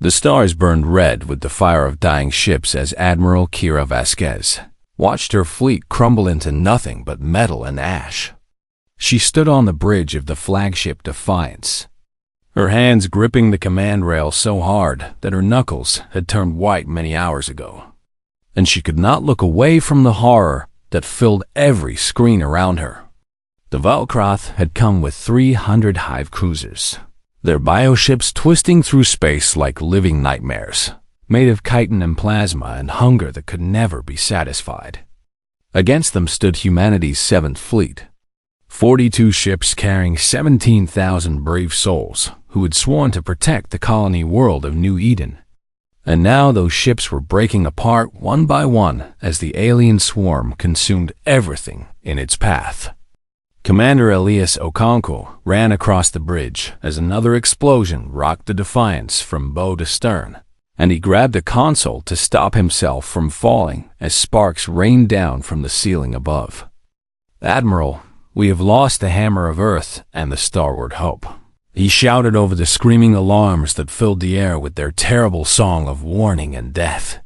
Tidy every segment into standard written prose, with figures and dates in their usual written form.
The stars burned red with the fire of dying ships as Admiral Kira Vasquez watched her fleet crumble into nothing but metal and ash. She stood on the bridge of the flagship Defiance, her hands gripping the command rail so hard that her knuckles had turned white many hours ago, and she could not look away from the horror that filled every screen around her. The Velcroth had come with 300 hive cruisers, their bioships twisting through space like living nightmares, made of chitin and plasma and hunger that could never be satisfied. Against them stood humanity's 7th Fleet, 42 ships carrying 17,000 brave souls who had sworn to protect the colony world of New Eden. And now those ships were breaking apart one by one as the alien swarm consumed everything in its path. Commander Elias Okonkwo ran across the bridge as another explosion rocked the Defiance from bow to stern, and he grabbed a console to stop himself from falling as sparks rained down from the ceiling above. "Admiral, we have lost the Hammer of Earth and the Starward Hope," he shouted over the screaming alarms that filled the air with their terrible song of warning and death.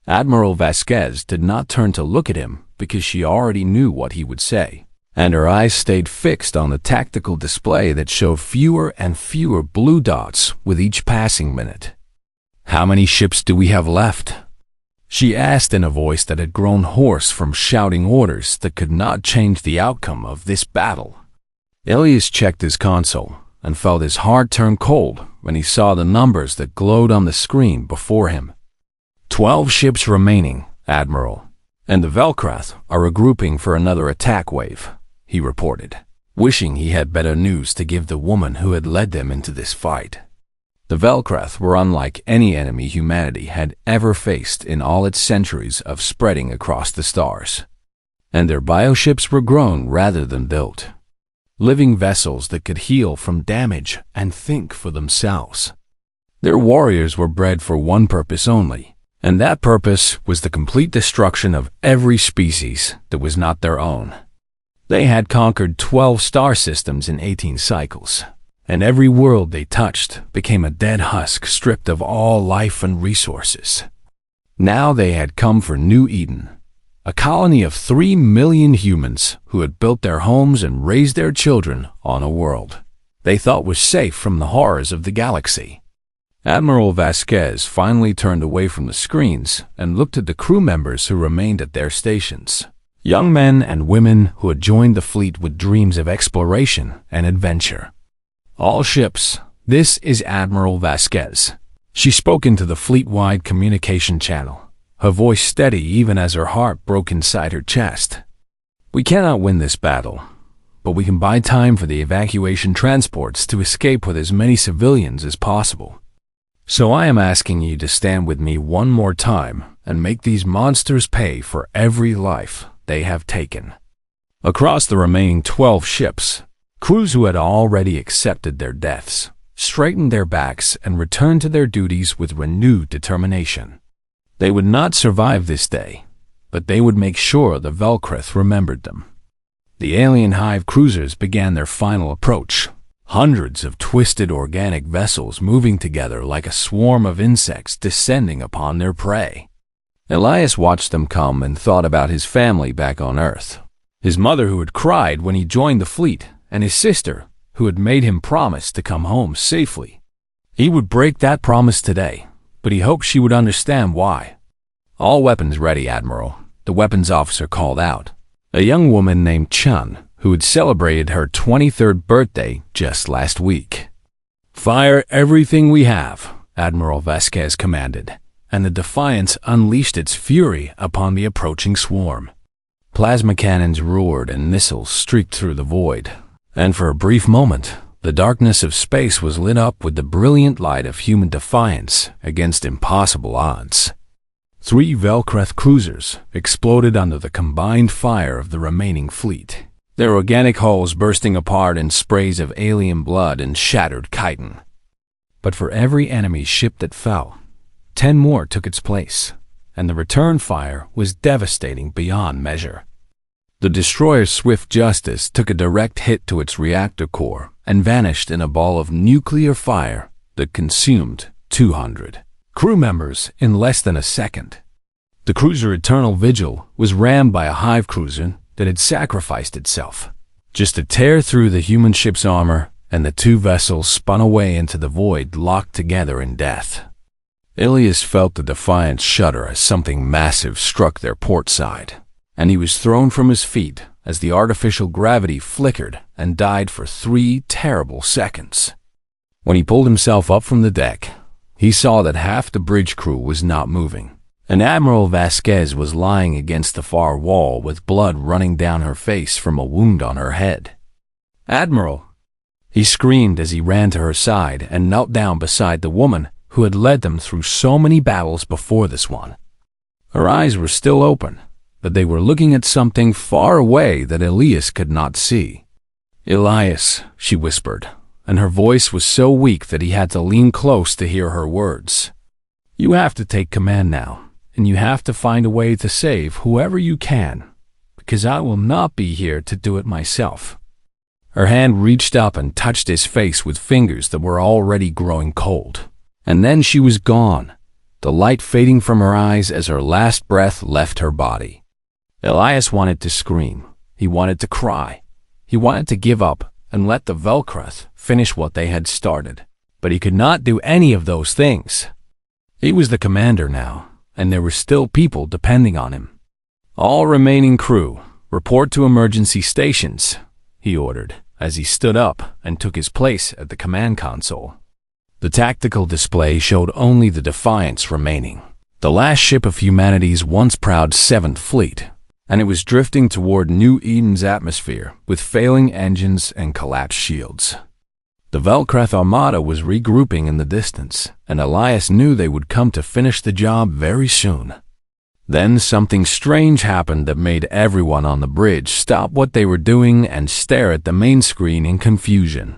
Admiral Vasquez did not turn to look at him because she already knew what he would say, and her eyes stayed fixed on the tactical display that showed fewer and fewer blue dots with each passing minute. "How many ships do we have left?" she asked in a voice that had grown hoarse from shouting orders that could not change the outcome of this battle. Elias checked his console and felt his heart turn cold when he saw the numbers that glowed on the screen before him. 12 ships remaining, Admiral, and the Velcroth are regrouping for another attack wave, he reported, wishing he had better news to give the woman who had led them into this fight. The Velcroth were unlike any enemy humanity had ever faced in all its centuries of spreading across the stars, and their bioships were grown rather than built. Living vessels that could heal from damage and think for themselves. Their warriors were bred for one purpose only, and that purpose was the complete destruction of every species that was not their own. They had conquered 12 star systems in 18 cycles, and every world they touched became a dead husk stripped of all life and resources. Now they had come for New Eden, a colony of 3 million humans who had built their homes and raised their children on a world they thought was safe from the horrors of the galaxy. Admiral Vasquez finally turned away from the screens and looked at the crew members who remained at their stations, young men and women who had joined the fleet with dreams of exploration and adventure. "All ships, this is Admiral Vasquez." She spoke into the fleet-wide communication channel, her voice steady even as her heart broke inside her chest. "We cannot win this battle, but we can buy time for the evacuation transports to escape with as many civilians as possible. So I am asking you to stand with me one more time and make these monsters pay for every life they have taken." Across the remaining 12 ships, crews who had already accepted their deaths straightened their backs and returned to their duties with renewed determination. They would not survive this day, but they would make sure the Velcroth remembered them. The alien hive cruisers began their final approach, hundreds of twisted organic vessels moving together like a swarm of insects descending upon their prey. Elias watched them come and thought about his family back on Earth, his mother who had cried when he joined the fleet, and his sister who had made him promise to come home safely. He would break that promise today, but he hoped she would understand why. "All weapons ready, Admiral," the weapons officer called out, a young woman named Chun, who had celebrated her 23rd birthday just last week. "Fire everything we have," Admiral Vasquez commanded, and the Defiance unleashed its fury upon the approaching swarm. Plasma cannons roared and missiles streaked through the void, and for a brief moment, the darkness of space was lit up with the brilliant light of human defiance against impossible odds. 3 Velcroth cruisers exploded under the combined fire of the remaining fleet, their organic hulls bursting apart in sprays of alien blood and shattered chitin. But for every enemy ship that fell, 10 more took its place, and the return fire was devastating beyond measure. The destroyer's Swift Justice took a direct hit to its reactor core and vanished in a ball of nuclear fire that consumed 200 crew members in less than a second. The cruiser Eternal Vigil was rammed by a hive cruiser that had sacrificed itself, just to tear through the human ship's armor, and the two vessels spun away into the void, locked together in death. Ilias felt the Defiance shudder as something massive struck their port side, and he was thrown from his feet as the artificial gravity flickered and died for 3 terrible seconds. When he pulled himself up from the deck, he saw that half the bridge crew was not moving, and Admiral Vasquez was lying against the far wall with blood running down her face from a wound on her head. "Admiral!" he screamed as he ran to her side and knelt down beside the woman who had led them through so many battles before this one. Her eyes were still open, but they were looking at something far away that Ilias could not see. "Elias," she whispered, and her voice was so weak that he had to lean close to hear her words. "You have to take command now, and you have to find a way to save whoever you can, because I will not be here to do it myself." Her hand reached up and touched his face with fingers that were already growing cold. And then she was gone, the light fading from her eyes as her last breath left her body. Elias wanted to scream. He wanted to cry. He wanted to give up and let the Velcroth finish what they had started. But he could not do any of those things. He was the commander now, and there were still people depending on him. "All remaining crew, report to emergency stations," he ordered as he stood up and took his place at the command console. The tactical display showed only the Defiance remaining, the last ship of humanity's once proud 7th Fleet, and it was drifting toward New Eden's atmosphere with failing engines and collapsed shields. The Velcroth Armada was regrouping in the distance, and Elias knew they would come to finish the job very soon. Then something strange happened that made everyone on the bridge stop what they were doing and stare at the main screen in confusion.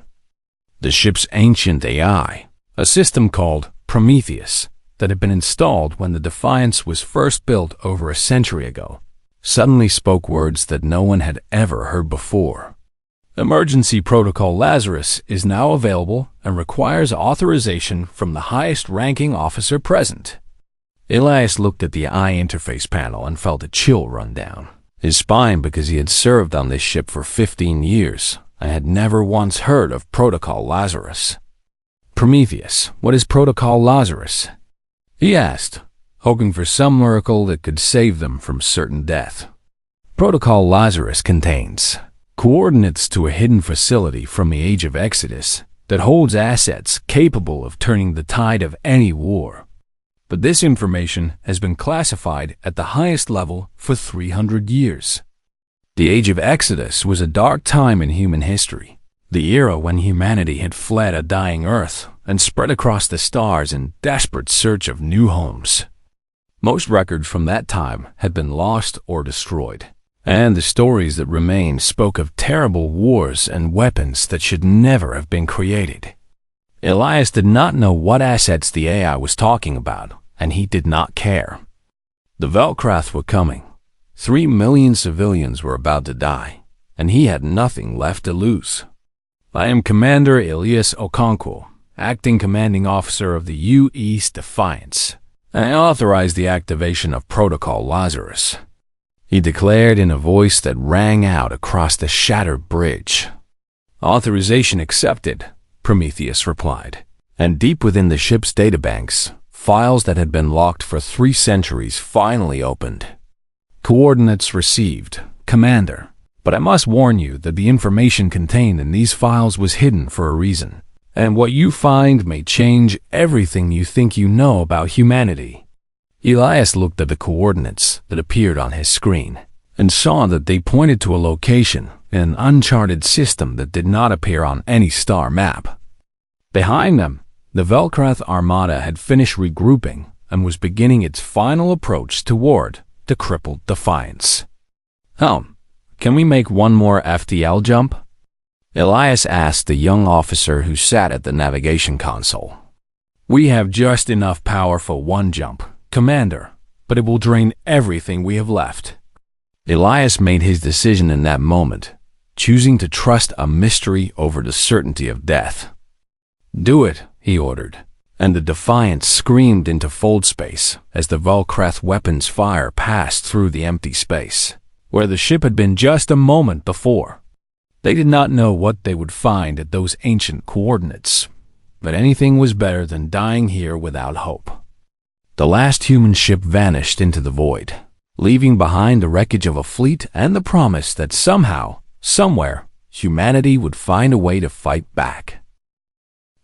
The ship's ancient AI, a system called Prometheus that had been installed when the Defiance was first built over a century ago, suddenly spoke words that no one had ever heard before. "Emergency Protocol Lazarus is now available and requires authorization from the highest-ranking officer present." Elias looked at the eye interface panel and felt a chill run down his spine because he had served on this ship for 15 years and had never once heard of Protocol Lazarus. "Prometheus, what is Protocol Lazarus?" he asked, hoping for some miracle that could save them from certain death. "Protocol Lazarus contains coordinates to a hidden facility from the Age of Exodus that holds assets capable of turning the tide of any war. But this information has been classified at the highest level for 300 years. The Age of Exodus was a dark time in human history, the era when humanity had fled a dying Earth and spread across the stars in desperate search of new homes. Most records from that time had been lost or destroyed, and the stories that remained spoke of terrible wars and weapons that should never have been created. Elias did not know what assets the AI was talking about, and he did not care. The Velcroth were coming. 3 million civilians were about to die, and he had nothing left to lose. "I am Commander Elias Okonkwo, Acting Commanding Officer of the U.East Defiance. I authorize the activation of Protocol Lazarus," he declared in a voice that rang out across the shattered bridge. "Authorization accepted," Prometheus replied, and deep within the ship's databanks, files that had been locked for 3 centuries finally opened. "Coordinates received, Commander, but I must warn you that the information contained in these files was hidden for a reason, and what you find may change everything you think you know about humanity." Elias looked at the coordinates that appeared on his screen and saw that they pointed to a location in an uncharted system that did not appear on any star map. Behind them, the Velcroth Armada had finished regrouping and was beginning its final approach toward the crippled Defiance. Can we make one more FTL jump?" Elias asked the young officer who sat at the navigation console. "We have just enough power for one jump, Commander, but it will drain everything we have left." Elias made his decision in that moment, choosing to trust a mystery over the certainty of death. "Do it," he ordered, and the Defiance screamed into fold space as the Volkreth weapons fire passed through the empty space, where the ship had been just a moment before. They did not know what they would find at those ancient coordinates, but anything was better than dying here without hope. The last human ship vanished into the void, leaving behind the wreckage of a fleet and the promise that somehow, somewhere, humanity would find a way to fight back.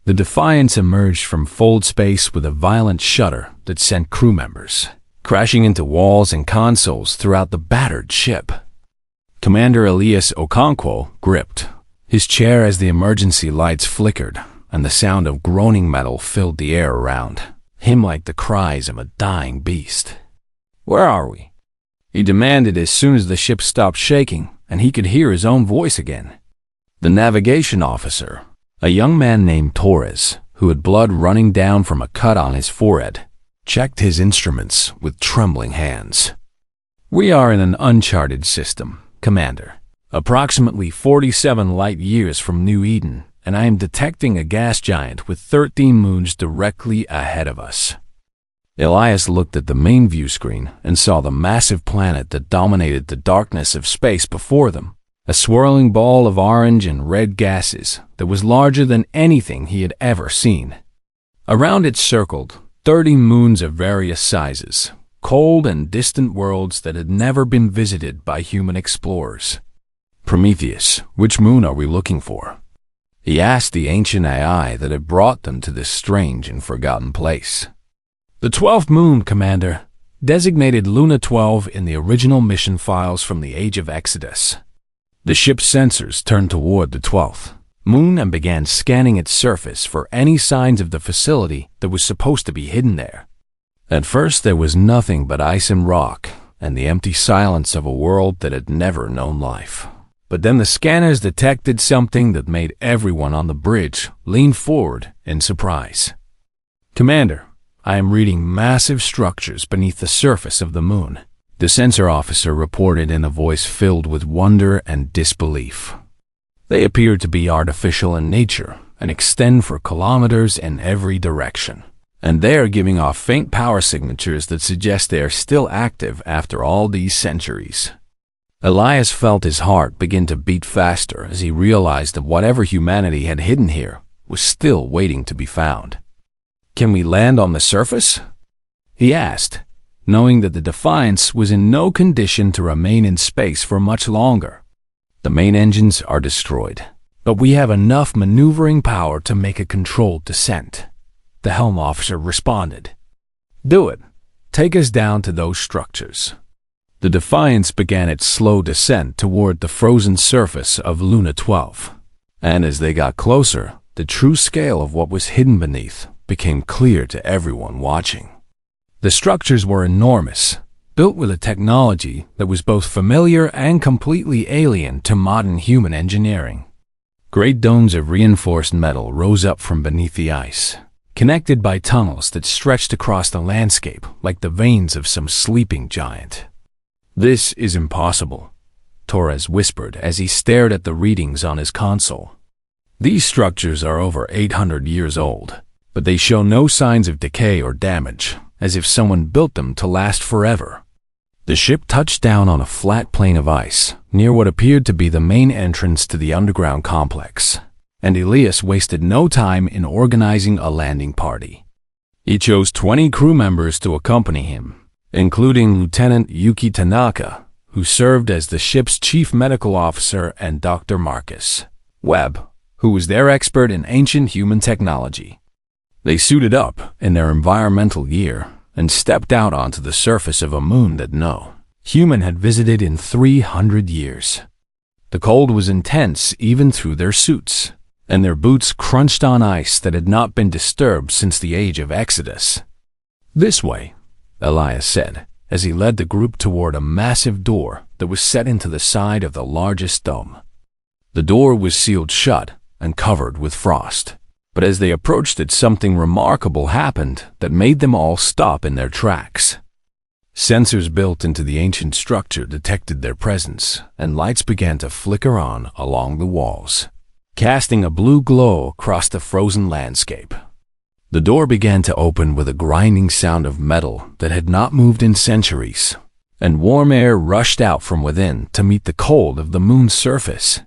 The Defiance emerged from fold space with a violent shudder that sent crew members crashing into walls and consoles throughout the battered ship. Commander Elias Okonkwo gripped his chair as the emergency lights flickered and the sound of groaning metal filled the air around him like the cries of a dying beast. "Where are we?" he demanded as soon as the ship stopped shaking and he could hear his own voice again. The navigation officer, a young man named Torres, who had blood running down from a cut on his forehead, checked his instruments with trembling hands. "We are in an uncharted system, Commander, approximately 47 light years from New Eden, and I am detecting a gas giant with 13 moons directly ahead of us." Elias looked at the main view screen and saw the massive planet that dominated the darkness of space before them, a swirling ball of orange and red gases that was larger than anything he had ever seen. Around it circled 30 moons of various sizes, cold and distant worlds that had never been visited by human explorers. "Prometheus, which moon are we looking for?" he asked the ancient AI that had brought them to this strange and forgotten place. "The 12th moon, Commander, designated Luna 12 in the original mission files from the Age of Exodus." The ship's sensors turned toward the 12th moon and began scanning its surface for any signs of the facility that was supposed to be hidden there. At first there was nothing but ice and rock and the empty silence of a world that had never known life. But then the scanners detected something that made everyone on the bridge lean forward in surprise. "Commander, I am reading massive structures beneath the surface of the moon," the sensor officer reported in a voice filled with wonder and disbelief. "They appear to be artificial in nature and extend for kilometers in every direction. And they are giving off faint power signatures that suggest they are still active after all these centuries." Elias felt his heart begin to beat faster as he realized that whatever humanity had hidden here was still waiting to be found. "Can we land on the surface?" he asked, knowing that the Defiance was in no condition to remain in space for much longer. "The main engines are destroyed, but we have enough maneuvering power to make a controlled descent," the helm officer responded. "Do it. Take us down to those structures." The Defiance began its slow descent toward the frozen surface of Luna 12, and as they got closer, the true scale of what was hidden beneath became clear to everyone watching. The structures were enormous, built with a technology that was both familiar and completely alien to modern human engineering. Great domes of reinforced metal rose up from beneath the ice, connected by tunnels that stretched across the landscape like the veins of some sleeping giant. "This is impossible," Torres whispered as he stared at the readings on his console. "These structures are over 800 years old, but they show no signs of decay or damage, as if someone built them to last forever." The ship touched down on a flat plain of ice near what appeared to be the main entrance to the underground complex, and Elias wasted no time in organizing a landing party. He chose 20 crew members to accompany him, including Lieutenant Yuki Tanaka, who served as the ship's chief medical officer, and Dr. Marcus Webb, who was their expert in ancient human technology. They suited up in their environmental gear and stepped out onto the surface of a moon that no human had visited in 300 years. The cold was intense even through their suits, and their boots crunched on ice that had not been disturbed since the Age of Exodus. "This way," Elias said, as he led the group toward a massive door that was set into the side of the largest dome. The door was sealed shut and covered with frost, but as they approached it, something remarkable happened that made them all stop in their tracks. Sensors built into the ancient structure detected their presence, and lights began to flicker on along the walls, casting a blue glow across the frozen landscape. The door began to open with a grinding sound of metal that had not moved in centuries, and warm air rushed out from within to meet the cold of the moon's surface.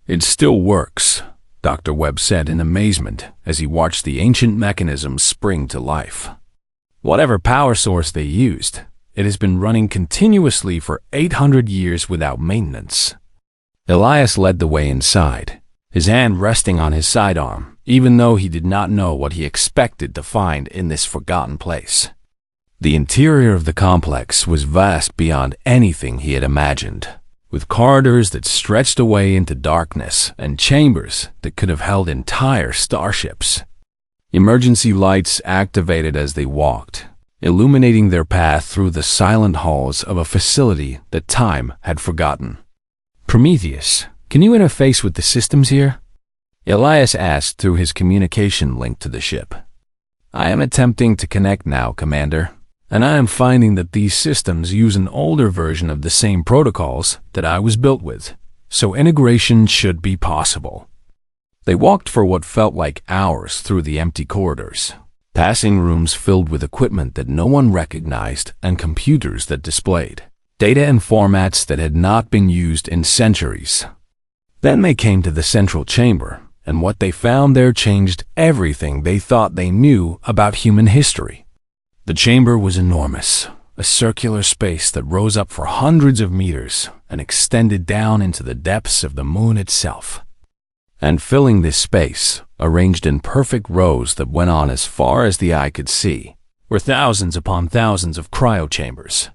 "It still works," Dr. Webb said in amazement as he watched the ancient mechanism spring to life. Whatever power source they used, it has been running continuously for 800 years without maintenance. Elias led the way inside, his hand resting on his sidearm, even though he did not know what he expected to find in this forgotten place. The interior of the complex was vast beyond anything he had imagined, with corridors that stretched away into darkness and chambers that could have held entire starships. Emergency lights activated as they walked, illuminating their path through the silent halls of a facility that time had forgotten. "Prometheus, can you interface with the systems here?" Elias asked through his communication link to the ship. "I am attempting to connect now, Commander, and I am finding that these systems use an older version of the same protocols that I was built with, so integration should be possible." They walked for what felt like hours through the empty corridors, passing rooms filled with equipment that no one recognized and computers that displayed data in formats that had not been used in centuries. Then they came to the central chamber, and what they found there changed everything they thought they knew about human history. The chamber was enormous, a circular space that rose up for hundreds of meters and extended down into the depths of the moon itself. And filling this space, arranged in perfect rows that went on as far as the eye could see, were thousands upon thousands of cryochambers.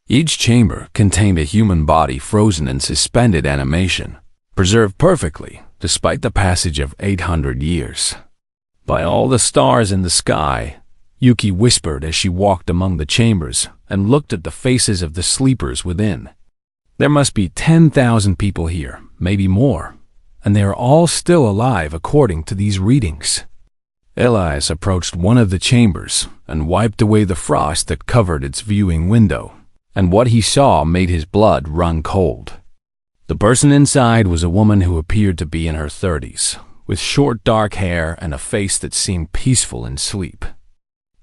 Each chamber contained a human body frozen in suspended animation, preserved perfectly despite the passage of 800 years. "By all the stars in the sky," Yuki whispered as she walked among the chambers and looked at the faces of the sleepers within. "There must be 10,000 people here, maybe more, and they are all still alive according to these readings." Elias approached one of the chambers and wiped away the frost that covered its viewing window, and what he saw made his blood run cold. The person inside was a woman who appeared to be in her 30s, with short dark hair and a face that seemed peaceful in sleep.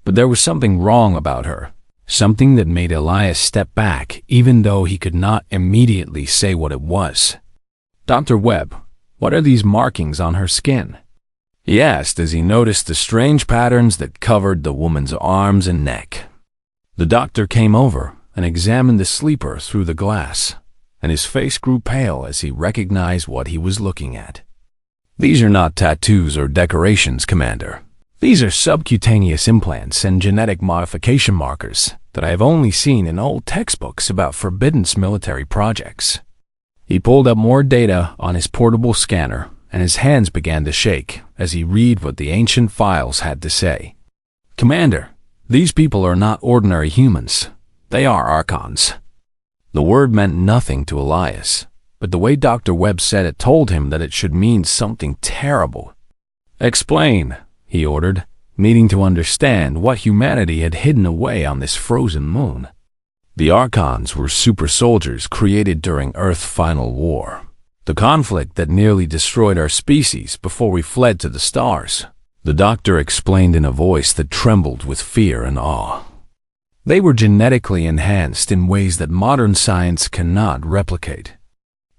But there was something wrong about her, something that made Elias step back even though he could not immediately say what it was. "Dr. Webb, what are these markings on her skin?" he asked as he noticed the strange patterns that covered the woman's arms and neck. The doctor came over and examined the sleeper through the glass, and his face grew pale as he recognized what he was looking at. "These are not tattoos or decorations, Commander. These are subcutaneous implants and genetic modification markers that I have only seen in old textbooks about forbidden military projects." He pulled up more data on his portable scanner, and his hands began to shake as he read what the ancient files had to say. "Commander, these people are not ordinary humans. They are Archons." The word meant nothing to Elias, but the way Dr. Webb said it told him that it should mean something terrible. "Explain," he ordered, needing to understand what humanity had hidden away on this frozen moon. The Archons were super soldiers created during Earth's final war, the conflict that nearly destroyed our species before we fled to the stars, the doctor explained in a voice that trembled with fear and awe. They were genetically enhanced in ways that modern science cannot replicate,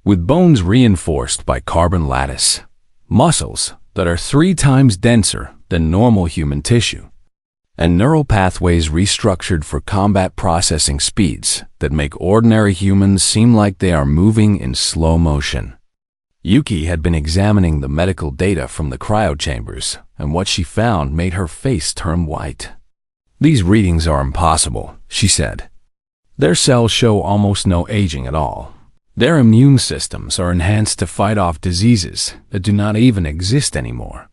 with bones reinforced by carbon lattice, muscles that are 3 times denser than normal human tissue, and neural pathways restructured for combat processing speeds that make ordinary humans seem like they are moving in slow motion. Yuki had been examining the medical data from the cryochambers, and what she found made her face turn white. "These readings are impossible," she said. "Their cells show almost no aging at all. Their immune systems are enhanced to fight off diseases that do not even exist anymore.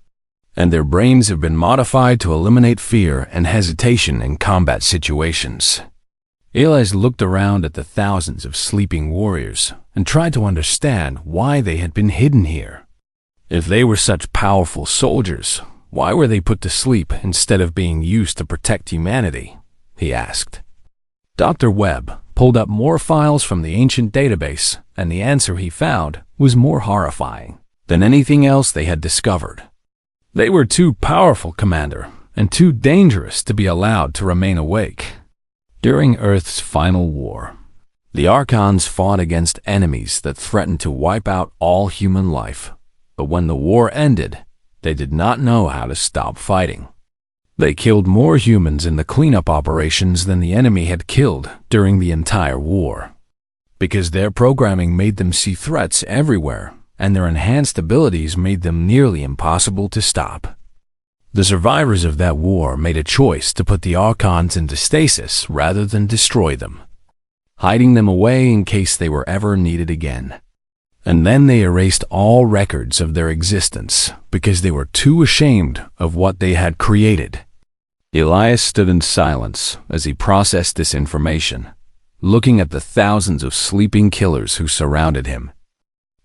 And their brains have been modified to eliminate fear and hesitation in combat situations." Elias looked around at the thousands of sleeping warriors and tried to understand why they had been hidden here. If they were such powerful soldiers, why were they put to sleep instead of being used to protect humanity? He asked. Dr. Webb pulled up more files from the ancient database, and the answer he found was more horrifying than anything else they had discovered. "They were too powerful, Commander. and too dangerous to be allowed to remain awake. During Earth's final war, the Archons fought against enemies that threatened to wipe out all human life. But when the war ended, they did not know how to stop fighting. They killed more humans in the cleanup operations than the enemy had killed during the entire war. Because their programming made them see threats everywhere, and their enhanced abilities made them nearly impossible to stop. The survivors of that war made a choice to put the Archons into stasis rather than destroy them, hiding them away in case they were ever needed again. And then they erased all records of their existence because they were too ashamed of what they had created. Elias stood in silence as he processed this information, looking at the thousands of sleeping killers who surrounded him.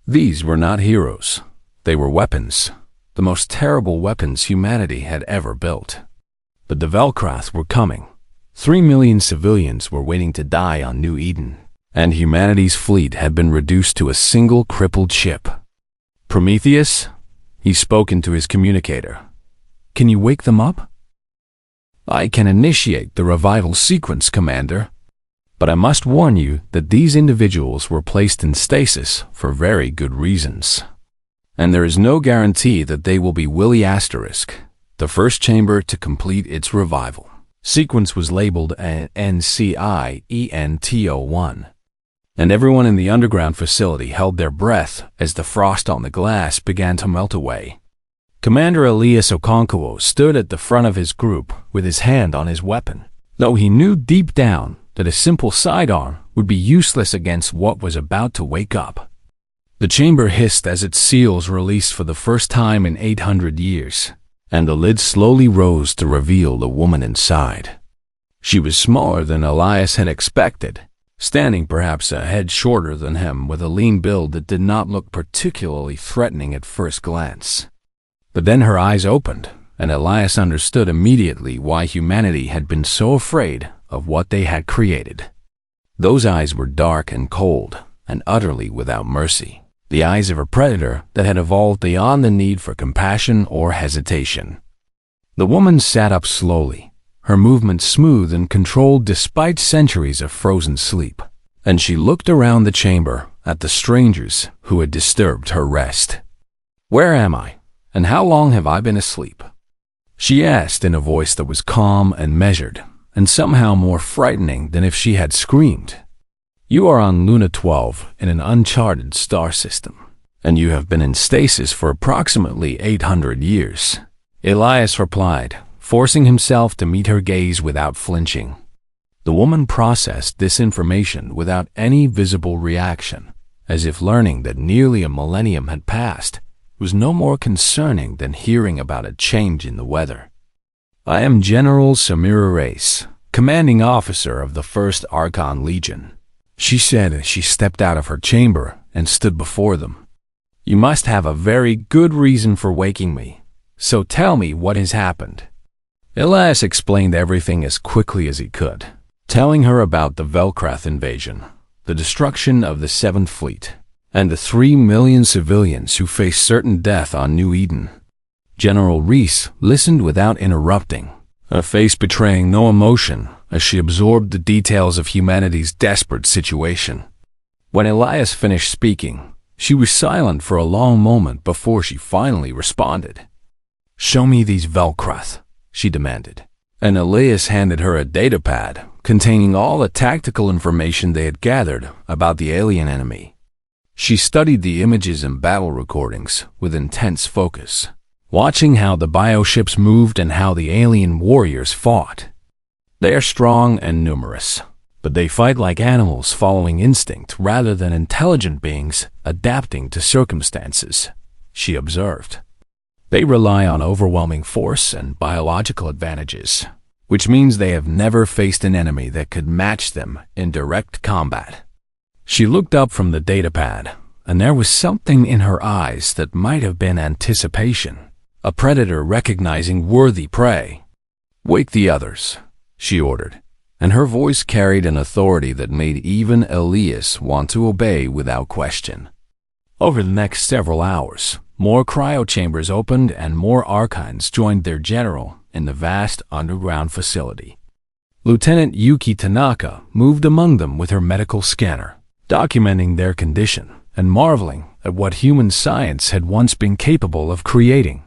These were not heroes. They were weapons, the most terrible weapons humanity had ever built. But the Velkrath were coming. 3 million civilians were waiting to die on New Eden, and humanity's fleet had been reduced to a single crippled ship. Prometheus, he spoke into his communicator. Can you wake them up? I can initiate the revival sequence, Commander. But I must warn you that these individuals were placed in stasis for very good reasons. And there is no guarantee that they will be Willy Asterisk, the first chamber to complete its revival. Sequence was labeled NCIENTO1. And everyone in the underground facility held their breath as the frost on the glass began to melt away. Commander Elias Okonkwo stood at the front of his group with his hand on his weapon, though he knew deep down that a simple sidearm would be useless against what was about to wake up. The chamber hissed as its seals released for the first time in 800 years, and the lid slowly rose to reveal the woman inside. She was smaller than Elias had expected, standing perhaps a head shorter than him with a lean build that did not look particularly threatening at first glance. But then her eyes opened, and Elias understood immediately why humanity had been so afraid of what they had created. Those eyes were dark and cold, and utterly without mercy. The eyes of a predator that had evolved beyond the need for compassion or hesitation. The woman sat up slowly, her movements smooth and controlled despite centuries of frozen sleep, and she looked around the chamber at the strangers who had disturbed her rest. Where am I, and how long have I been asleep? She asked in a voice that was calm and measured, and somehow more frightening than if she had screamed. You are on Luna 12 in an uncharted star system, and you have been in stasis for approximately 800 years. Elias replied, forcing himself to meet her gaze without flinching. The woman processed this information without any visible reaction, as if learning that nearly a millennium had passed was no more concerning than hearing about a change in the weather. I am General Samira Race, commanding officer of the 1st Archon Legion, she said as she stepped out of her chamber and stood before them. You must have a very good reason for waking me, so tell me what has happened. Elias explained everything as quickly as he could, telling her about the Velkrath invasion, the destruction of the 7th Fleet, and the 3 million civilians who faced certain death on New Eden. General Reese listened without interrupting, her face betraying no emotion as she absorbed the details of humanity's desperate situation. When Elias finished speaking, she was silent for a long moment before she finally responded. Show me these Velkrath, she demanded, and Elias handed her a datapad containing all the tactical information they had gathered about the alien enemy. She studied the images and battle recordings with intense focus, watching how the bioships moved and how the alien warriors fought. They are strong and numerous, but they fight like animals following instinct rather than intelligent beings adapting to circumstances, she observed. They rely on overwhelming force and biological advantages, which means they have never faced an enemy that could match them in direct combat. She looked up from the datapad, and there was something in her eyes that might have been anticipation, a predator recognizing worthy prey. Wake the others, she ordered, and her voice carried an authority that made even Elias want to obey without question. Over the next several hours, more cryo chambers opened and more Archons joined their general in the vast underground facility. Lieutenant Yuki Tanaka moved among them with her medical scanner, documenting their condition and marveling at what human science had once been capable of creating.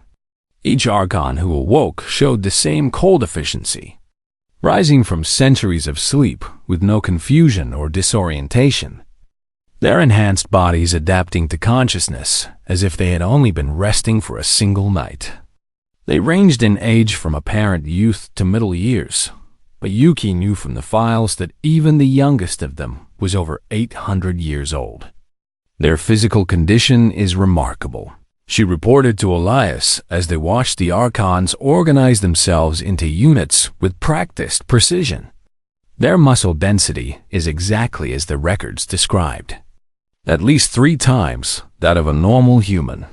Each Archon who awoke showed the same cold efficiency, rising from centuries of sleep with no confusion or disorientation, their enhanced bodies adapting to consciousness as if they had only been resting for a single night. They ranged in age from apparent youth to middle years, but Yuki knew from the files that even the youngest of them was over 800 years old. Their physical condition is remarkable, she reported to Elias as they watched the Archons organize themselves into units with practiced precision. Their muscle density is exactly as the records described, at least 3 times that of a normal human.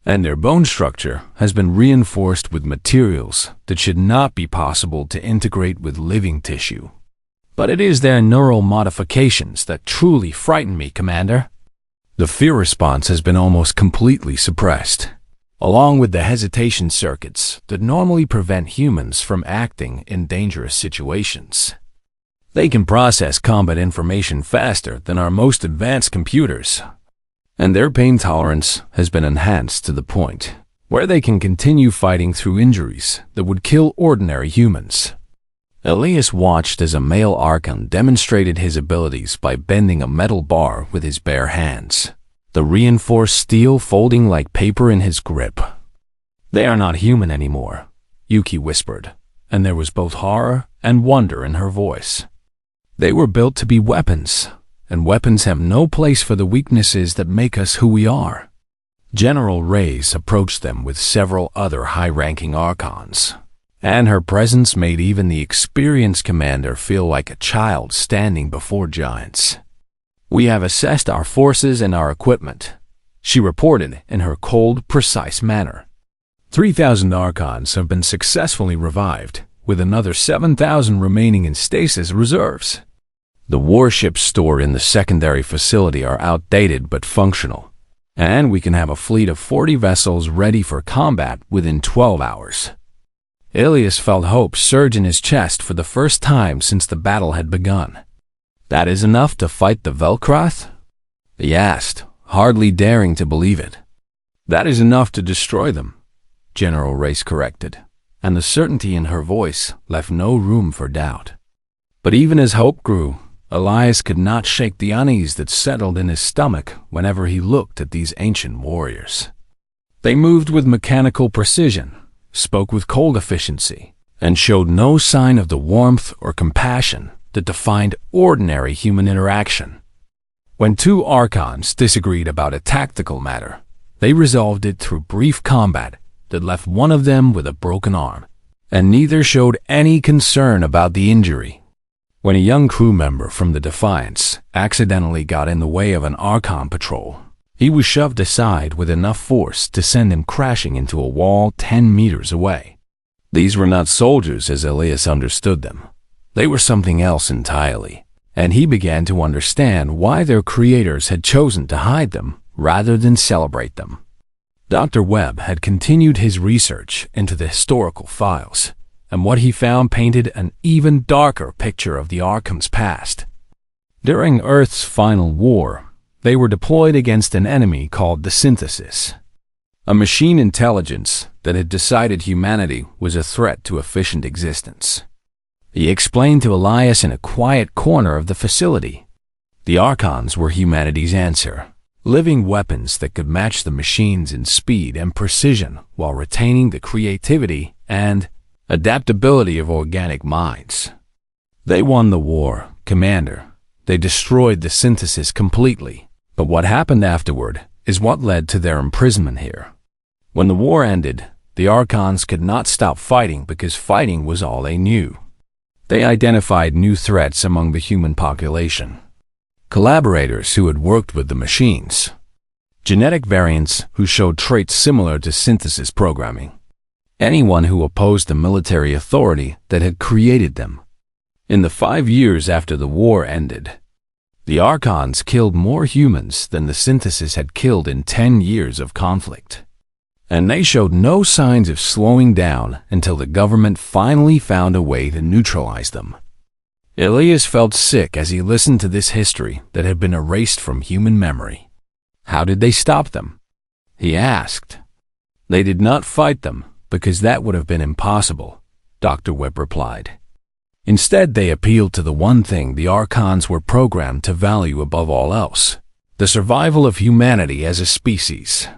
And their bone structure has been reinforced with materials that should not be possible to integrate with living tissue. But it is their neural modifications that truly frighten me, Commander. The fear response has been almost completely suppressed, along with the hesitation circuits that normally prevent humans from acting in dangerous situations. They can process combat information faster than our most advanced computers, and their pain tolerance has been enhanced to the point where they can continue fighting through injuries that would kill ordinary humans. Elias watched as a male Archon demonstrated his abilities by bending a metal bar with his bare hands, the reinforced steel folding like paper in his grip. "They are not human anymore," Yuki whispered, and there was both horror and wonder in her voice. "They were built to be weapons, and weapons have no place for the weaknesses that make us who we are." General Reyes approached them with several other high-ranking Archons, and her presence made even the experienced commander feel like a child standing before giants. "We have assessed our forces and our equipment," she reported in her cold, precise manner. 3,000 Archons have been successfully revived, with another 7,000 remaining in stasis reserves. The warships stored in the secondary facility are outdated but functional, and we can have a fleet of 40 vessels ready for combat within 12 hours. Elias felt hope surge in his chest for the first time since the battle had begun. "That is enough to fight the Velkrath?" he asked, hardly daring to believe it. "That is enough to destroy them," General Reyes corrected, and the certainty in her voice left no room for doubt. But even as hope grew, Elias could not shake the unease that settled in his stomach whenever he looked at these ancient warriors. They moved with mechanical precision, spoke with cold efficiency, and showed no sign of the warmth or compassion that defined ordinary human interaction. When 2 Archons disagreed about a tactical matter, they resolved it through brief combat that left one of them with a broken arm, and neither showed any concern about the injury. When a young crew member from the Defiance accidentally got in the way of an Archon patrol, he was shoved aside with enough force to send him crashing into a wall 10 meters away. These were not soldiers as Elias understood them. They were something else entirely, and he began to understand why their creators had chosen to hide them rather than celebrate them. Dr. Webb had continued his research into the historical files, and what he found painted an even darker picture of the Archon's past. During Earth's final war, they were deployed against an enemy called the Synthesis, a machine intelligence that had decided humanity was a threat to efficient existence. He explained to Elias in a quiet corner of the facility. The Archons were humanity's answer, living weapons that could match the machines in speed and precision while retaining the creativity and adaptability of organic minds. They won the war, Commander. They destroyed the Synthesis completely, but what happened afterward is what led to their imprisonment here. When the war ended, the Archons could not stop fighting because fighting was all they knew. They identified new threats among the human population. Collaborators who had worked with the machines. Genetic variants who showed traits similar to synthesis programming. Anyone who opposed the military authority that had created them. In the 5 years after the war ended, the Archons killed more humans than the Synthesis had killed in 10 years of conflict. and they showed no signs of slowing down until the government finally found a way to neutralize them. Elias felt sick as he listened to this history that had been erased from human memory. How did they stop them? He asked. They did not fight them, because that would have been impossible, Dr. Webb replied. Instead, they appealed to the one thing the Archons were programmed to value above all else, the survival of humanity as a species.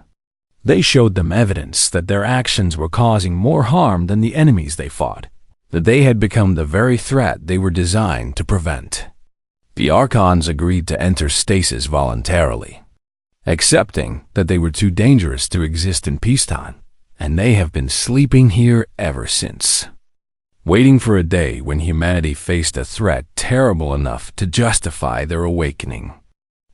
They showed them evidence that their actions were causing more harm than the enemies they fought, that they had become the very threat they were designed to prevent. The Archons agreed to enter stasis voluntarily, accepting that they were too dangerous to exist in peacetime, and they have been sleeping here ever since, waiting for a day when humanity faced a threat terrible enough to justify their awakening.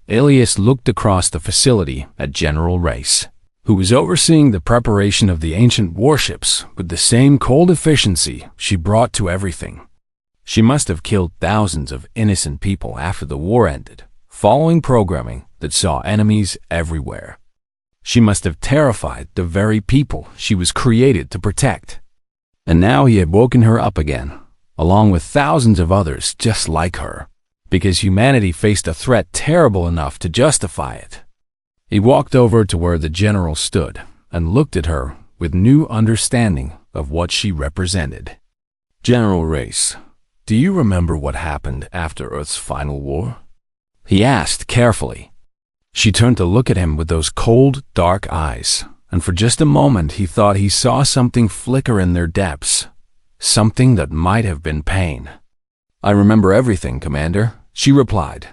Elias looked across the facility at General Race, who was overseeing the preparation of the ancient warships with the same cold efficiency she brought to everything. She must have killed thousands of innocent people after the war ended, following programming that saw enemies everywhere. She must have terrified the very people she was created to protect. And now he had woken her up again, along with thousands of others just like her, because humanity faced a threat terrible enough to justify it. He walked over to where the general stood and looked at her with new understanding of what she represented. General Race, do you remember what happened after Earth's final war? He asked carefully. She turned to look at him with those cold, dark eyes, and for just a moment he thought he saw something flicker in their depths, something that might have been pain. I remember everything, Commander, she replied.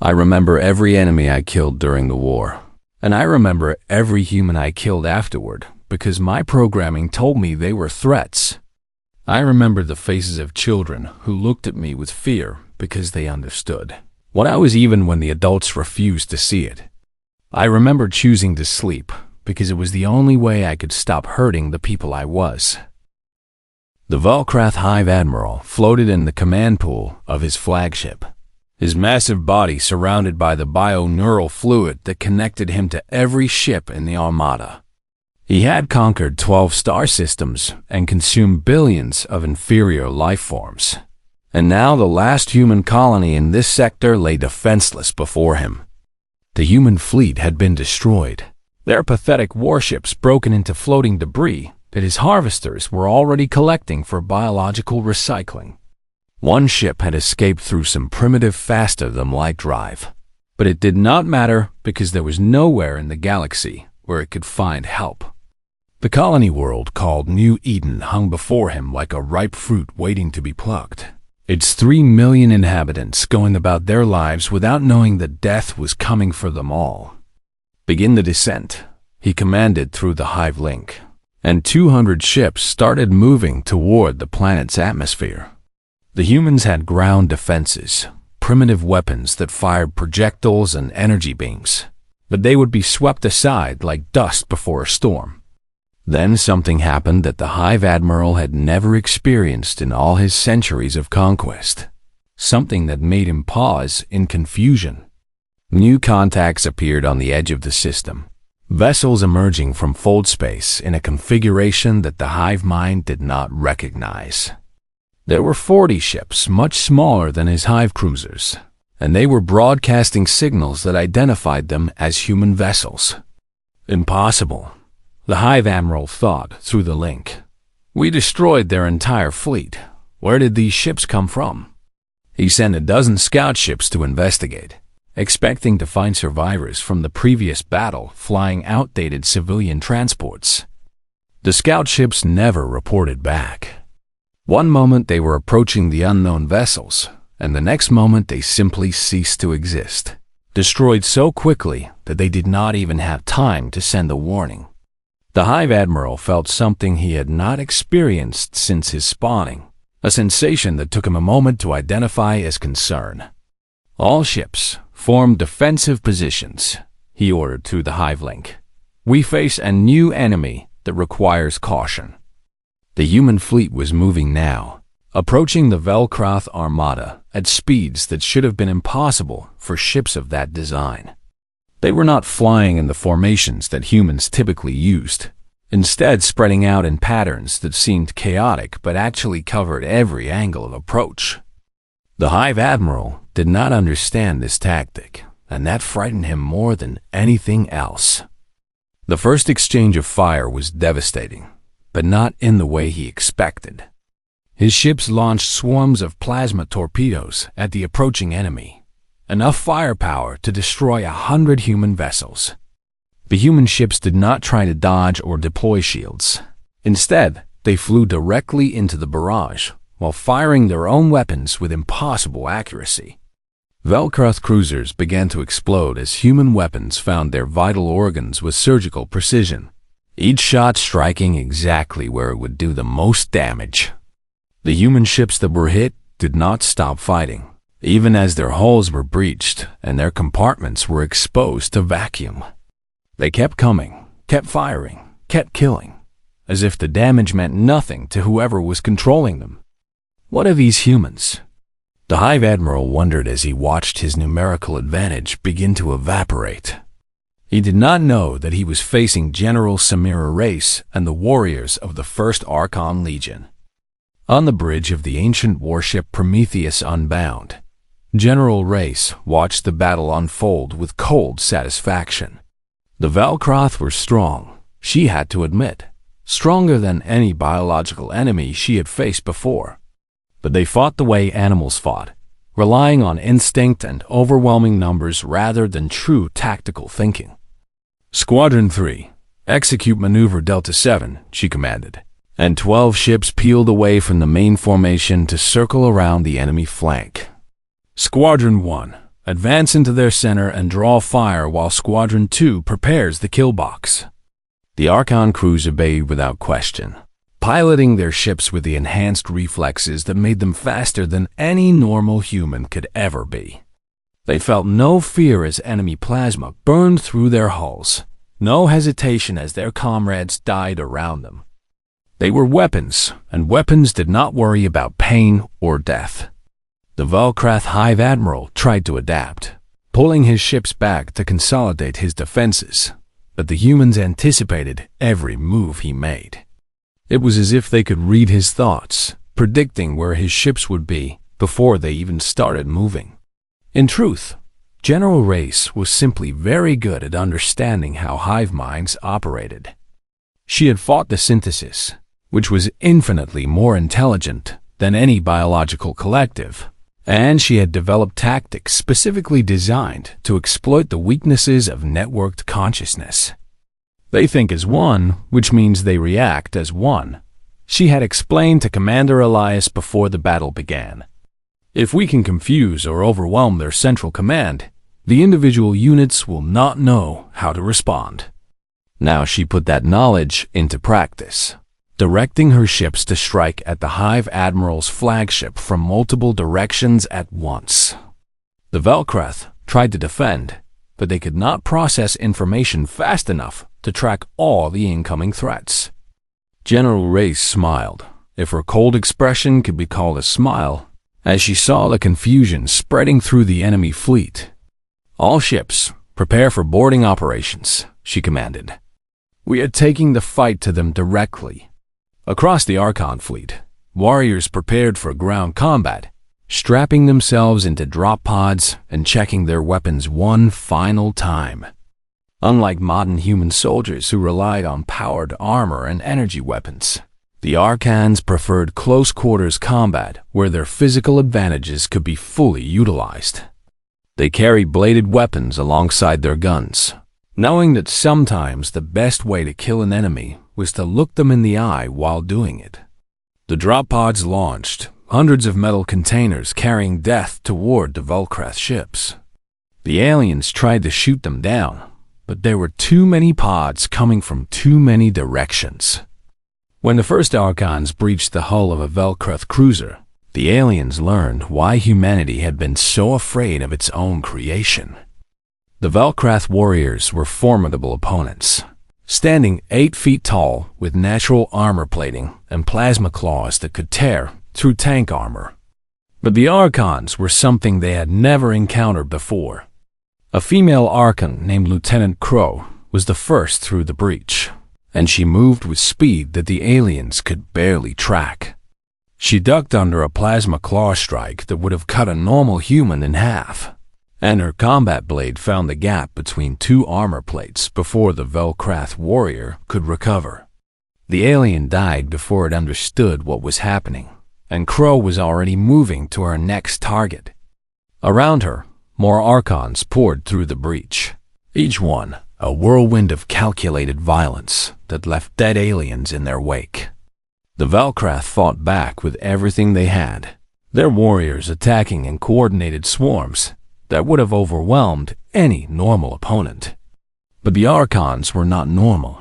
I remember every enemy I killed during the war, and I remember every human I killed afterward, because my programming told me they were threats. I remember the faces of children who looked at me with fear because they understood what I was even when the adults refused to see it. I remember choosing to sleep because it was the only way I could stop hurting the people I was. The Velkrath Hive Admiral floated in the command pool of his flagship, his massive body surrounded by the bio-neural fluid that connected him to every ship in the Armada. He had conquered 12 star systems and consumed billions of inferior life forms. And now the last human colony in this sector lay defenseless before him. The human fleet had been destroyed, their pathetic warships broken into floating debris that his harvesters were already collecting for biological recycling. One ship had escaped through some primitive faster-than-light drive, but it did not matter because there was nowhere in the galaxy where it could find help. The colony world called New Eden hung before him like a ripe fruit waiting to be plucked, its 3 million inhabitants going about their lives without knowing that death was coming for them all. Begin the descent, he commanded through the hive link, and 200 ships started moving toward the planet's atmosphere. The humans had ground defenses, primitive weapons that fired projectiles and energy beams, but they would be swept aside like dust before a storm. Then something happened that the Hive Admiral had never experienced in all his centuries of conquest, something that made him pause in confusion. New contacts appeared on the edge of the system, vessels emerging from fold space in a configuration that the hive mind did not recognize. There were 40 ships, much smaller than his hive cruisers, and they were broadcasting signals that identified them as human vessels. Impossible, the Hive Admiral thought through the link. We destroyed their entire fleet. Where did these ships come from? He sent a dozen scout ships to investigate, expecting to find survivors from the previous battle flying outdated civilian transports. The scout ships never reported back. One moment they were approaching the unknown vessels, and the next moment they simply ceased to exist, destroyed so quickly that they did not even have time to send a warning. The Hive Admiral felt something he had not experienced since his spawning, a sensation that took him a moment to identify as concern. All ships, form defensive positions, he ordered through the hive link. We face a new enemy that requires caution. The human fleet was moving now, approaching the Velkrath Armada at speeds that should have been impossible for ships of that design. They were not flying in the formations that humans typically used, instead spreading out in patterns that seemed chaotic but actually covered every angle of approach. The Hive Admiral did not understand this tactic, and that frightened him more than anything else. The first exchange of fire was devastating, but not in the way he expected. His ships launched swarms of plasma torpedoes at the approaching enemy, enough firepower to destroy 100 human vessels. The human ships did not try to dodge or deploy shields. Instead, they flew directly into the barrage, while firing their own weapons with impossible accuracy. Velcroth cruisers began to explode as human weapons found their vital organs with surgical precision, each shot striking exactly where it would do the most damage. The human ships that were hit did not stop fighting, even as their hulls were breached and their compartments were exposed to vacuum. They kept coming, kept firing, kept killing, as if the damage meant nothing to whoever was controlling them. What of these humans? The Hive Admiral wondered as he watched his numerical advantage begin to evaporate. He did not know that he was facing General Samira Race and the warriors of the 1st Archon Legion. On the bridge of the ancient warship Prometheus Unbound, General Race watched the battle unfold with cold satisfaction. The Velcroth were strong, she had to admit, stronger than any biological enemy she had faced before. But they fought the way animals fought, relying on instinct and overwhelming numbers rather than true tactical thinking. Squadron 3, execute Maneuver Delta 7, she commanded, and 12 ships peeled away from the main formation to circle around the enemy flank. Squadron 1, advance into their center and draw fire while Squadron 2 prepares the kill box. The Archon crews obeyed without question, piloting their ships with the enhanced reflexes that made them faster than any normal human could ever be. They felt no fear as enemy plasma burned through their hulls, no hesitation as their comrades died around them. They were weapons, and weapons did not worry about pain or death. The Velcroth Hive Admiral tried to adapt, pulling his ships back to consolidate his defenses, but the humans anticipated every move he made. It was as if they could read his thoughts, predicting where his ships would be before they even started moving. In truth, General Race was simply very good at understanding how hive minds operated. She had fought the Synthesis, which was infinitely more intelligent than any biological collective, and she had developed tactics specifically designed to exploit the weaknesses of networked consciousness. They think as one, which means they react as one, she had explained to Commander Elias before the battle began. If we can confuse or overwhelm their central command, the individual units will not know how to respond. Now she put that knowledge into practice, directing her ships to strike at the Hive Admiral's flagship from multiple directions at once. The Velcroth tried to defend, but they could not process information fast enough to track all the incoming threats. General Race smiled, if her cold expression could be called a smile, as she saw the confusion spreading through the enemy fleet. All ships, prepare for boarding operations, she commanded. We are taking the fight to them directly. Across the Archon fleet, warriors prepared for ground combat, strapping themselves into drop pods and checking their weapons one final time. Unlike modern human soldiers who relied on powered armor and energy weapons, the Archons preferred close-quarters combat where their physical advantages could be fully utilized. They carried bladed weapons alongside their guns, knowing that sometimes the best way to kill an enemy was to look them in the eye while doing it. The drop pods launched, hundreds of metal containers carrying death toward the Velcroth ships. The aliens tried to shoot them down, but there were too many pods coming from too many directions. When the first Archons breached the hull of a Velcroth cruiser, the aliens learned why humanity had been so afraid of its own creation. The Velcroth warriors were formidable opponents, standing 8 feet tall with natural armor plating and plasma claws that could tear through tank armor. But the Archons were something they had never encountered before. A female Archon named Lieutenant Crow was the first through the breach, and she moved with speed that the aliens could barely track. She ducked under a plasma claw strike that would have cut a normal human in half, and her combat blade found the gap between two armor plates before the Velcrath warrior could recover. The alien died before it understood what was happening, and Crow was already moving to her next target. Around her, more Archons poured through the breach, each one a whirlwind of calculated violence that left dead aliens in their wake. The Velcrath fought back with everything they had, their warriors attacking in coordinated swarms that would have overwhelmed any normal opponent. But the Archons were not normal.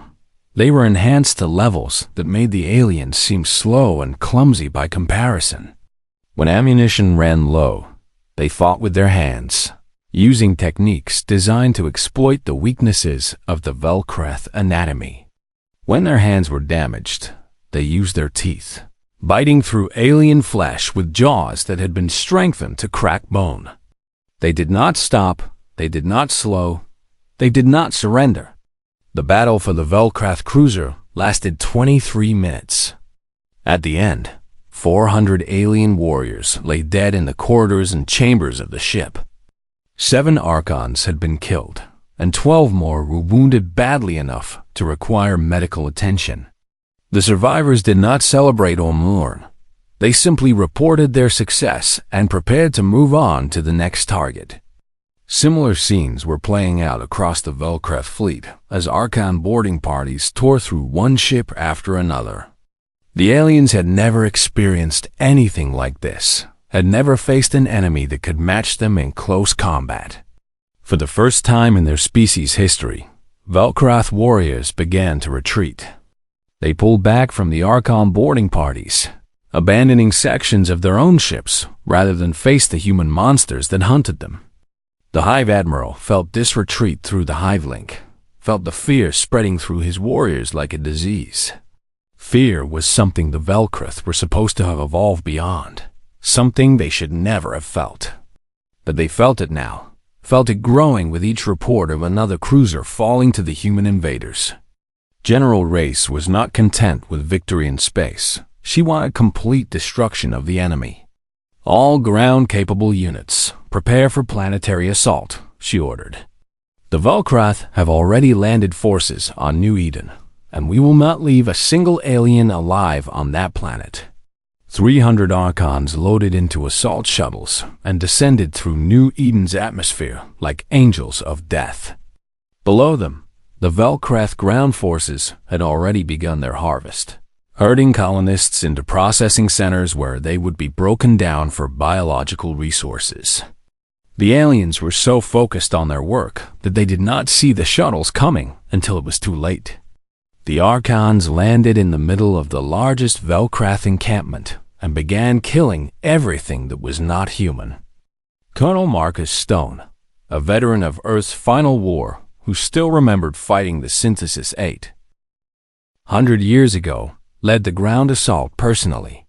They were enhanced to levels that made the aliens seem slow and clumsy by comparison. When ammunition ran low, they fought with their hands, using techniques designed to exploit the weaknesses of the Velcrath anatomy. When their hands were damaged, they used their teeth, biting through alien flesh with jaws that had been strengthened to crack bone. They did not stop, they did not slow, they did not surrender. The battle for the Velcrath cruiser lasted 23 minutes. At the end, 400 alien warriors lay dead in the corridors and chambers of the ship. 7 Archons had been killed, and 12 more were wounded badly enough to require medical attention. The survivors did not celebrate or mourn. They simply reported their success and prepared to move on to the next target. Similar scenes were playing out across the Velcrath fleet as Archon boarding parties tore through one ship after another. The aliens had never experienced anything like this, had never faced an enemy that could match them in close combat. For the first time in their species' history, Velcrath warriors began to retreat. They pulled back from the Archon boarding parties, abandoning sections of their own ships rather than face the human monsters that hunted them. The Hive Admiral felt this retreat through the Hive Link, felt the fear spreading through his warriors like a disease. Fear was something the Velcrath were supposed to have evolved beyond, something they should never have felt. But they felt it now, felt it growing with each report of another cruiser falling to the human invaders. General Race was not content with victory in space. She wanted complete destruction of the enemy. All ground-capable units, prepare for planetary assault, she ordered. The Velcrath have already landed forces on New Eden, and we will not leave a single alien alive on that planet. 300 Archons loaded into assault shuttles and descended through New Eden's atmosphere like angels of death. Below them, the Velcrath ground forces had already begun their harvest, herding colonists into processing centers where they would be broken down for biological resources. The aliens were so focused on their work that they did not see the shuttles coming until it was too late. The Archons landed in the middle of the largest Velcrath encampment and began killing everything that was not human. Colonel Marcus Stone, a veteran of Earth's final war, who still remembered fighting the Synthesis 800 years ago, led the ground assault personally.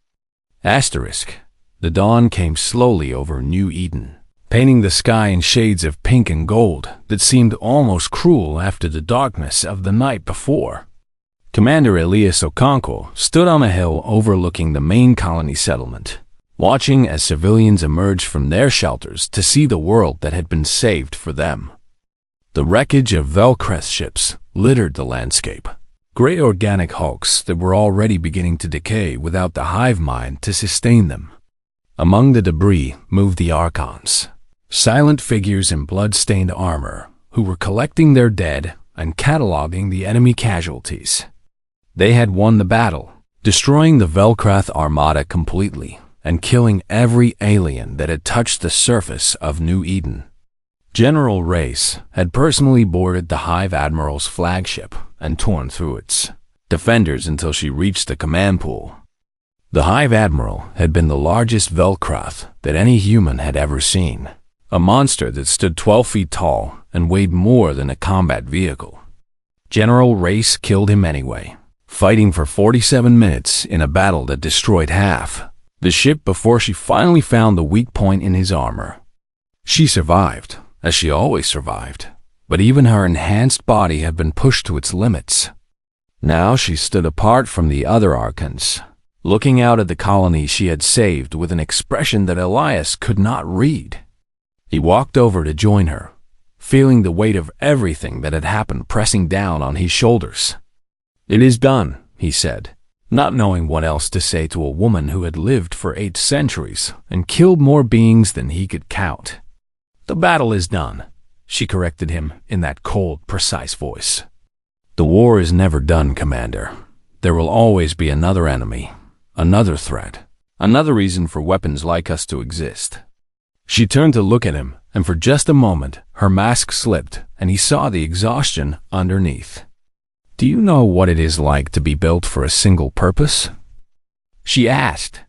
The dawn came slowly over New Eden, painting the sky in shades of pink and gold that seemed almost cruel after the darkness of the night before. Commander Elias Okonkwo stood on a hill overlooking the main colony settlement, watching as civilians emerged from their shelters to see the world that had been saved for them. The wreckage of Velcrath ships littered the landscape, gray organic hulks that were already beginning to decay without the hive mind to sustain them. Among the debris moved the Archons, silent figures in blood-stained armor who were collecting their dead and cataloging the enemy casualties. They had won the battle, destroying the Velcrath armada completely and killing every alien that had touched the surface of New Eden. General Race had personally boarded the Hive Admiral's flagship and torn through its defenders until she reached the command pool. The Hive Admiral had been the largest Velcrath that any human had ever seen, a monster that stood 12 feet tall and weighed more than a combat vehicle. General Race killed him anyway, fighting for 47 minutes in a battle that destroyed half the ship before she finally found the weak point in his armor. She survived, as she always survived, but even her enhanced body had been pushed to its limits. Now she stood apart from the other Archons, looking out at the colony she had saved with an expression that Elias could not read. He walked over to join her, feeling the weight of everything that had happened pressing down on his shoulders. "It is done," he said, not knowing what else to say to a woman who had lived for 8 centuries and killed more beings than he could count. "The battle is done," she corrected him in that cold, precise voice. "The war is never done, Commander. There will always be another enemy, another threat, another reason for weapons like us to exist." She turned to look at him, and for just a moment, her mask slipped, and he saw the exhaustion underneath. "Do you know what it is like to be built for a single purpose?" she asked.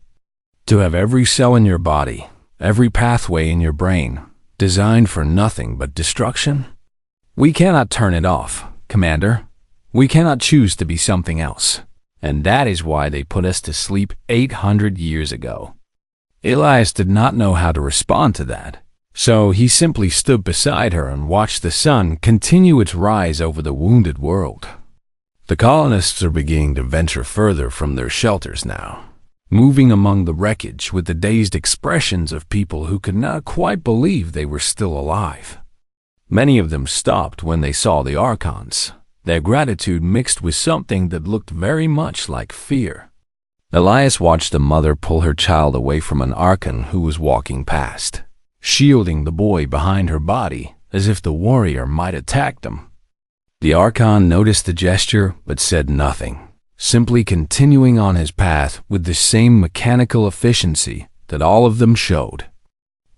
"To have every cell in your body, every pathway in your brain, designed for nothing but destruction? We cannot turn it off, Commander. We cannot choose to be something else. And that is why they put us to sleep 800 years ago." Elias did not know how to respond to that, so he simply stood beside her and watched the sun continue its rise over the wounded world. The colonists are beginning to venture further from their shelters now, moving among the wreckage with the dazed expressions of people who could not quite believe they were still alive. Many of them stopped when they saw the Archons, their gratitude mixed with something that looked very much like fear. Elias watched a mother pull her child away from an Archon who was walking past, shielding the boy behind her body as if the warrior might attack them. The Archon noticed the gesture but said nothing, simply continuing on his path with the same mechanical efficiency that all of them showed.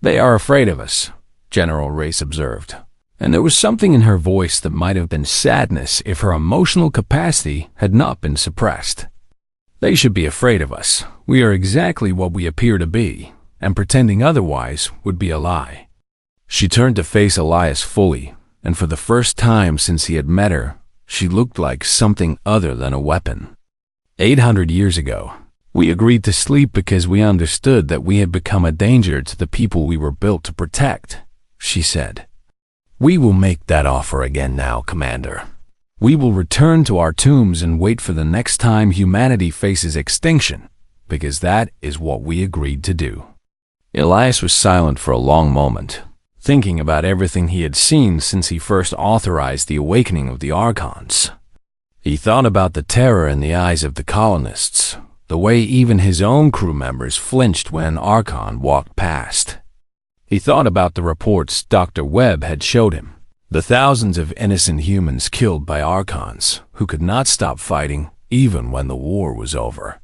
"They are afraid of us," General Race observed, and there was something in her voice that might have been sadness if her emotional capacity had not been suppressed. "They should be afraid of us. We are exactly what we appear to be, and pretending otherwise would be a lie." She turned to face Elias fully, and for the first time since he had met her, she looked like something other than a weapon. 800 years ago, we agreed to sleep because we understood that we had become a danger to the people we were built to protect," she said. "We will make that offer again now, Commander. We will return to our tombs and wait for the next time humanity faces extinction, because that is what we agreed to do." Elias was silent for a long moment, thinking about everything he had seen since he first authorized the awakening of the Archons. He thought about the terror in the eyes of the colonists, the way even his own crew members flinched when an Archon walked past. He thought about the reports Dr. Webb had showed him, the thousands of innocent humans killed by Archons who could not stop fighting even when the war was over.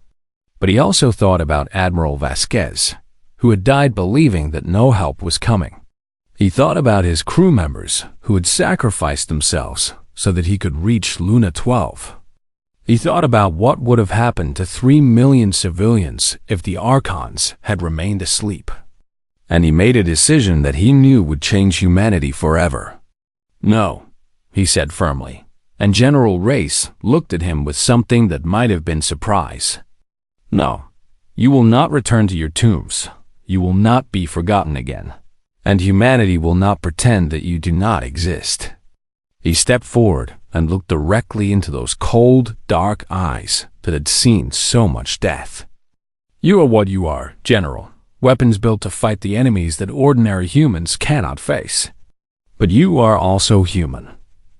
But he also thought about Admiral Vasquez, who had died believing that no help was coming. He thought about his crew members who had sacrificed themselves so that he could reach Luna 12. He thought about what would have happened to 3 million civilians if the Archons had remained asleep. And he made a decision that he knew would change humanity forever. "No," he said firmly, and General Race looked at him with something that might have been surprise. "No, you will not return to your tombs. You will not be forgotten again. And humanity will not pretend that you do not exist." He stepped forward and looked directly into those cold, dark eyes that had seen so much death. "You are what you are, General. Weapons built to fight the enemies that ordinary humans cannot face. But you are also human,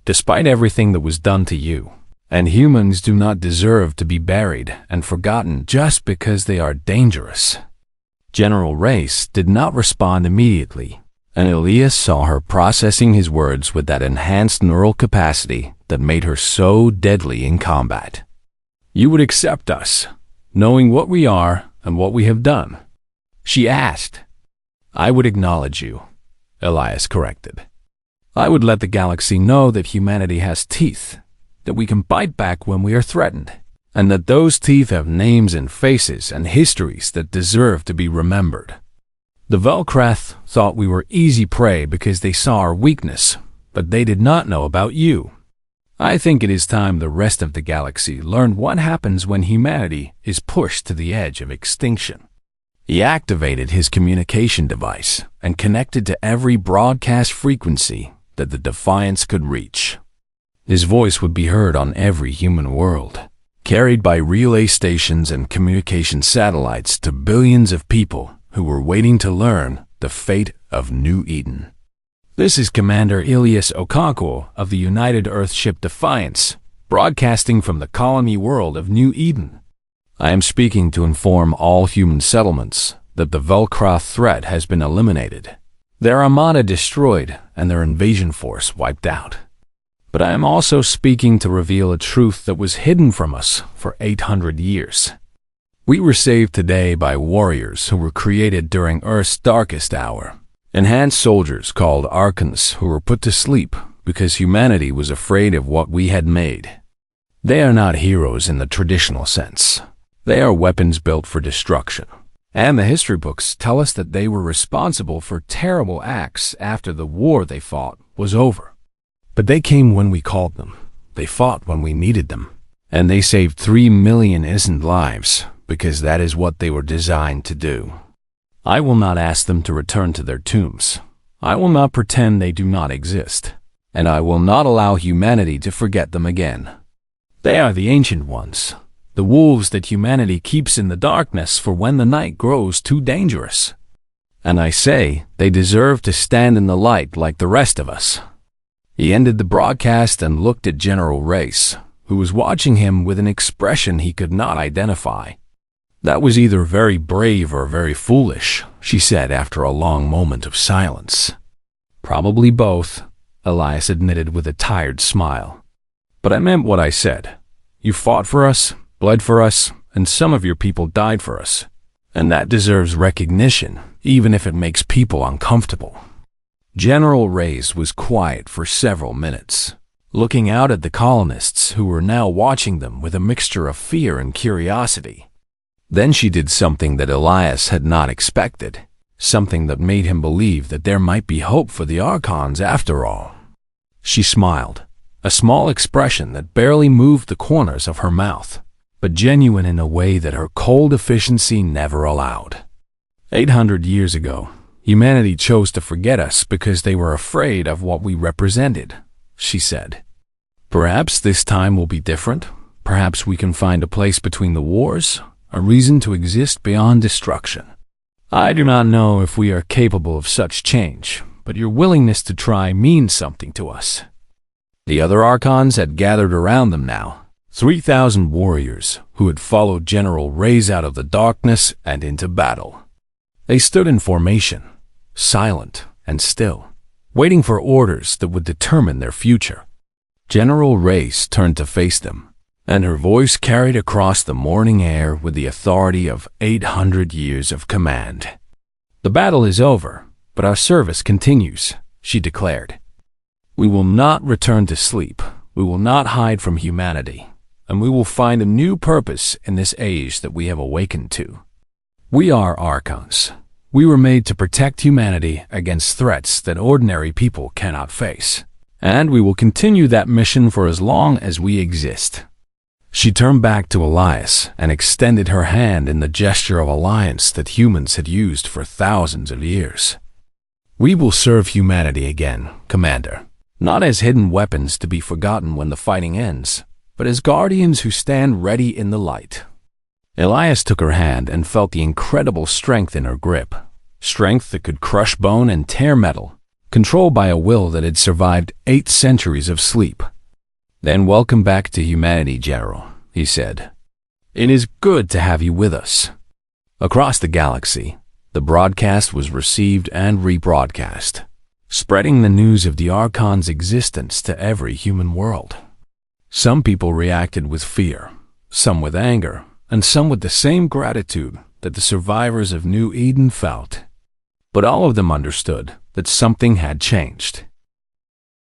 despite everything that was done to you. And humans do not deserve to be buried and forgotten just because they are dangerous." General Race did not respond immediately, and Elias saw her processing his words with that enhanced neural capacity that made her so deadly in combat. "You would accept us, knowing what we are and what we have done?" she asked. "I would acknowledge you," Elias corrected. "I would let the galaxy know that humanity has teeth, that we can bite back when we are threatened, and that those teeth have names and faces and histories that deserve to be remembered. The Velkrath thought we were easy prey because they saw our weakness, but they did not know about you. I think it is time the rest of the galaxy learned what happens when humanity is pushed to the edge of extinction." He activated his communication device and connected to every broadcast frequency that the Defiance could reach. His voice would be heard on every human world, carried by relay stations and communication satellites to billions of people who were waiting to learn the fate of New Eden. This is Commander Ilias Okonkwo of the United Earthship Defiance, broadcasting from the colony world of New Eden. I am speaking to inform all human settlements that the Velcroth threat has been eliminated, their armada destroyed, and their invasion force wiped out. But I am also speaking to reveal a truth that was hidden from us for 800 years. We were saved today by warriors who were created during Earth's darkest hour, enhanced soldiers called Archons who were put to sleep because humanity was afraid of what we had made. They are not heroes in the traditional sense. They are weapons built for destruction. And the history books tell us that they were responsible for terrible acts after the war they fought was over. But they came when we called them. They fought when we needed them. And they saved 3 million innocent lives because that is what they were designed to do. I will not ask them to return to their tombs. I will not pretend they do not exist. And I will not allow humanity to forget them again. They are the ancient ones, the wolves that humanity keeps in the darkness for when the night grows too dangerous. And I say they deserve to stand in the light like the rest of us. He ended the broadcast and looked at General Race, who was watching him with an expression he could not identify. That was either very brave or very foolish, she said after a long moment of silence. Probably both, Elias admitted with a tired smile. But I meant what I said. You fought for us, bled for us, and some of your people died for us. And that deserves recognition, even if it makes people uncomfortable. General Reyes was quiet for several minutes, looking out at the colonists who were now watching them with a mixture of fear and curiosity. Then she did something that Elias had not expected, something that made him believe that there might be hope for the Archons after all. She smiled, a small expression that barely moved the corners of her mouth, but genuine in a way that her cold efficiency never allowed. 800 years ago, humanity chose to forget us because they were afraid of what we represented, she said. Perhaps this time will be different. Perhaps we can find a place between the wars, a reason to exist beyond destruction. I do not know if we are capable of such change, but your willingness to try means something to us. The other Archons had gathered around them now, 3,000 warriors who had followed General Reyes out of the darkness and into battle. They stood in formation, silent and still, waiting for orders that would determine their future. General Reyes turned to face them, and her voice carried across the morning air with the authority of 800 years of command. The battle is over, but our service continues, she declared. We will not return to sleep. We will not hide from humanity, and we will find a new purpose in this age that we have awakened to. We are Archons. We were made to protect humanity against threats that ordinary people cannot face, and we will continue that mission for as long as we exist. She turned back to Elias and extended her hand in the gesture of alliance that humans had used for thousands of years. We will serve humanity again, Commander, not as hidden weapons to be forgotten when the fighting ends, but as guardians who stand ready in the light. Elias took her hand and felt the incredible strength in her grip, strength that could crush bone and tear metal, controlled by a will that had survived 8 centuries of sleep. Then welcome back to humanity, General, he said. It is good to have you with us. Across the galaxy, the broadcast was received and rebroadcast, spreading the news of the Archon's existence to every human world. Some people reacted with fear, some with anger, and some with the same gratitude that the survivors of New Eden felt. But all of them understood that something had changed.